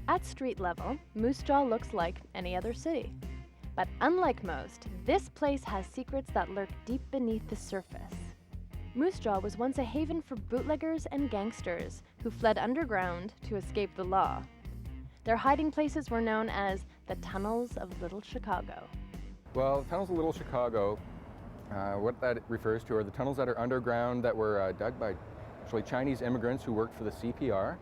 At street level, Moose Jaw looks like any other city. But unlike most, this place has secrets that lurk deep beneath the surface. Moose Jaw was once a haven for bootleggers and gangsters who fled underground to escape the law. Their hiding places were known as the Tunnels of Little Chicago. Well, the Tunnels of Little Chicago, what that refers to are the tunnels that are underground that were dug by actually Chinese immigrants who worked for the CPR.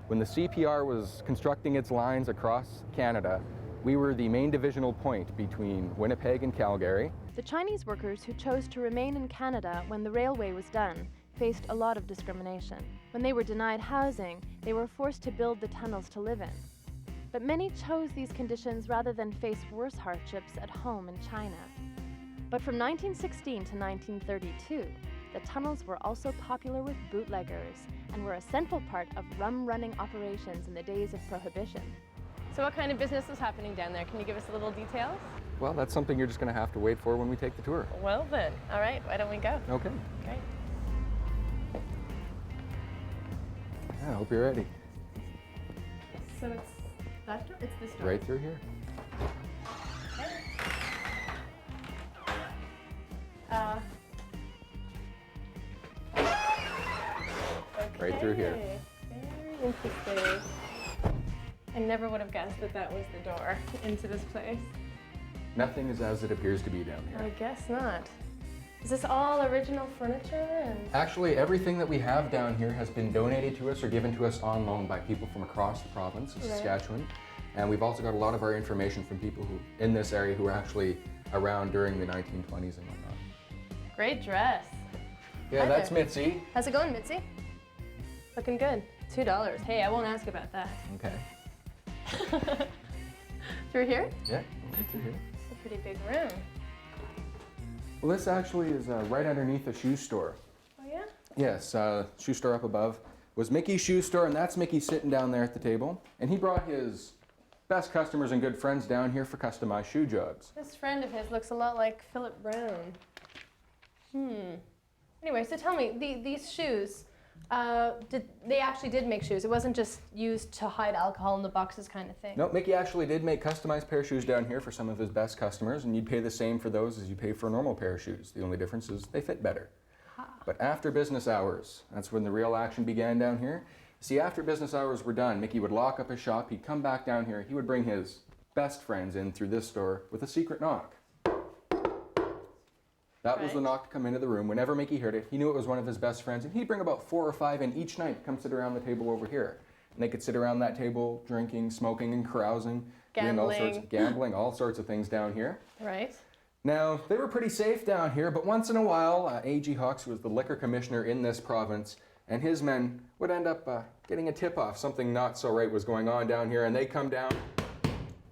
When the CPR was constructing its lines across Canada, we were the main divisional point between Winnipeg and Calgary. The Chinese workers who chose to remain in Canada when the railway was done faced a lot of discrimination. When they were denied housing, they were forced to build the tunnels to live in. But many chose these conditions rather than face worse hardships at home in China. But from 1916 to 1932, the tunnels were also popular with bootleggers and were a central part of rum-running operations in the days of Prohibition. So what kind of business was happening down there? Can you give us a little details? Well, that's something you're just going to have to wait for when we take the tour. Well then, all right, why don't we go? Okay. Great. I hope you're ready. So it's that door? It's this door? Right through here. Okay. Right through here. Very interesting. I never would have guessed that that was the door into this place. Nothing is as it appears to be down here. I guess not. Is this all original furniture? Actually, everything that we have down here has been donated to us or given to us on loan by people from across the province of Saskatchewan. And we've also got a lot of our information from people who in this area who were actually around during the 1920s and whatnot. Great dress. Yeah, Hi that's there. Mitzi. How's it going, Mitzi? Looking good. $2. Hey, I won't ask about that. Okay. Through here? Yeah, right through here. It's a pretty big room. Well, this actually is right underneath a shoe store. Oh yeah? Yes, shoe store up above was Mickey's shoe store, and that's Mickey sitting down there at the table. And he brought his best customers and good friends down here for customized shoe jobs. This friend of his looks a lot like Philip Brown. Anyway, so tell me, these shoes, they actually did make shoes. It wasn't just used to hide alcohol in the boxes kind of thing. No, Mickey actually did make customized pair of shoes down here for some of his best customers, and you'd pay the same for those as you pay for a normal pair of shoes. The only difference is they fit better. But after business hours, that's when the real action began down here. See, after business hours were done, Mickey would lock up his shop, he'd come back down here, he would bring his best friends in through this door with a secret knock. That was the knock to come into the room. Whenever Mickey heard it, he knew it was one of his best friends, and he'd bring about 4 or 5 in each night to come sit around the table over here. And they could sit around that table drinking, smoking, and carousing, doing all sorts of things down here. Right. Now, they were pretty safe down here, but once in a while, A.G. Hawks was the liquor commissioner in this province, and his men would end up getting a tip-off. Something not so right was going on down here, and they come down.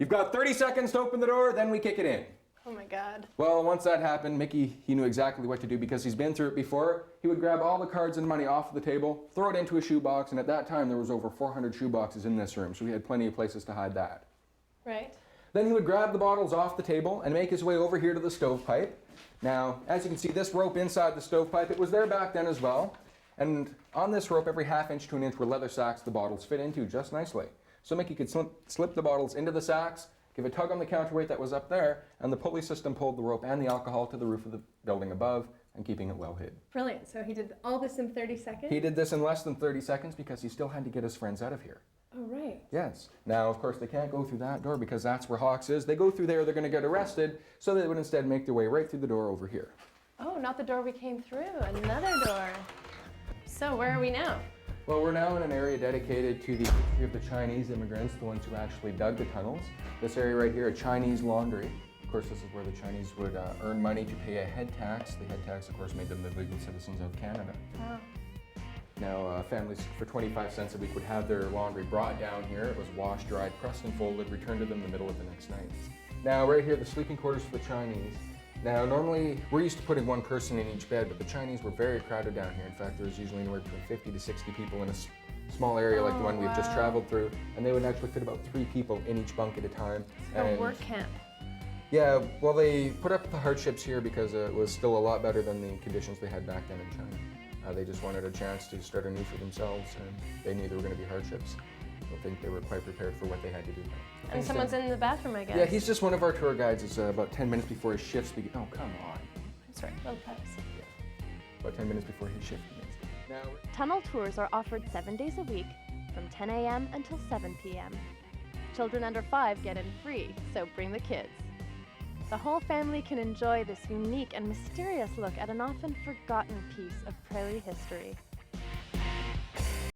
You've got 30 seconds to open the door, then we kick it in. Oh my God. Well, once that happened, Mickey, he knew exactly what to do because he's been through it before. He would grab all the cards and money off the table, throw it into a shoebox, and at that time there was over 400 shoeboxes in this room, so we had plenty of places to hide that. Right. Then he would grab the bottles off the table and make his way over here to the stovepipe. Now, as you can see, this rope inside the stovepipe, it was there back then as well. And on this rope, every ½ inch to an inch were leather sacks the bottles fit into just nicely. So Mickey could slip the bottles into the sacks, give a tug on the counterweight that was up there, and the pulley system pulled the rope and the alcohol to the roof of the building above and keeping it well hid. Brilliant. So he did all this in 30 seconds? He did this in less than 30 seconds because he still had to get his friends out of here. Oh, right. Yes. Now, of course, they can't go through that door because that's where Hawks is. They go through there, they're going to get arrested, so they would instead make their way right through the door over here. Oh, not the door we came through, another door. So where are we now? Well, we're now in an area dedicated to the history of the Chinese immigrants, the ones who actually dug the tunnels. This area right here, a Chinese laundry. Of course, this is where the Chinese would earn money to pay a head tax. The head tax, of course, made them the legal citizens of Canada. Oh. Now, families for 25 cents a week would have their laundry brought down here. It was washed, dried, pressed, and folded, returned to them in the middle of the next night. Now, right here, the sleeping quarters for the Chinese. Now, normally, we're used to putting one person in each bed, but the Chinese were very crowded down here. In fact, there was usually anywhere between 50 to 60 people in a small area like the one we've just traveled through, and they would actually fit about 3 people in each bunk at a time. It's like a work camp. Yeah, well, they put up the hardships here because it was still a lot better than the conditions they had back then in China. They just wanted a chance to start anew for themselves, and they knew there were going to be hardships. don't think they were quite prepared for what they had to do. And someone's in the bathroom, I guess. Yeah, he's just one of our tour guides. It's about 10 minutes before his shifts begin. Oh, come on. Sorry, little pets. About 10 minutes before his shift begins. Now, Tunnel tours are offered 7 days a week from 10 a.m. until 7 p.m. Children under 5 get in free, so bring the kids. The whole family can enjoy this unique and mysterious look at an often forgotten piece of prairie history.